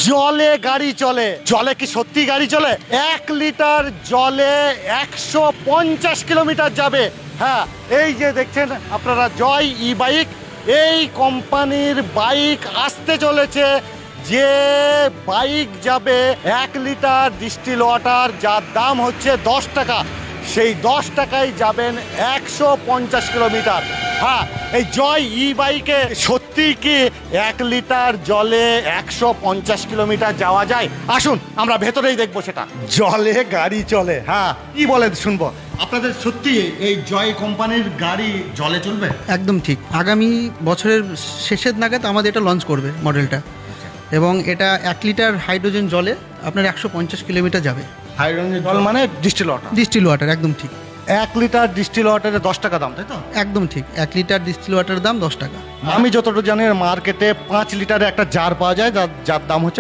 জলে গাড়ি চলে, জলে কি সত্যি গাড়ি চলে? 1 লিটার জলে 150 কিলোমিটার যাবে। হ্যাঁ, এই যে দেখছেন আপনারা জয় ই বাইক, এই কোম্পানির বাইক আসতে চলেছে, যে বাইক যাবে 1 লিটার ডিস্টিল ওয়াটার যার দাম হচ্ছে 10 টাকা, সেই 10 টাকায় যাবেন 150 কিলোমিটার। হ্যাঁ, এই জয় ই বাইকে সত্যি কি 1 লিটার জলে 150 কিলোমিটার যাওয়া যায়? আসুন আমরা ভেতরেই দেখবো সেটা। জলে গাড়ি চলে, হ্যাঁ কি বলেন শুনবো। আপনাদের সত্যি এই জয় কোম্পানির গাড়ি জলে চলবে? একদম ঠিক, আগামী বছরের শেষের নাগাদ আমাদের এটা লঞ্চ করবে মডেলটা, এবং এটা 1 লিটার হাইড্রোজেন জলে আপনার 150 কিলোমিটার যাবে। হাইড্রোজেন জল মানে ডিস্টিল ওয়াটার? ডিস্টিল ওয়াটার, একদম ঠিক। 1 লিটার ডিস্টিল ওয়াটারে 10 টাকা দাম, তাই তো? একদম ঠিক, 1 লিটার ডিস্টিল ওয়াটারের দাম 10 টাকা। আমি যতটুকু জানি মার্কেটে 5 লিটারে একটা জার পাওয়া যায় যার দাম হচ্ছে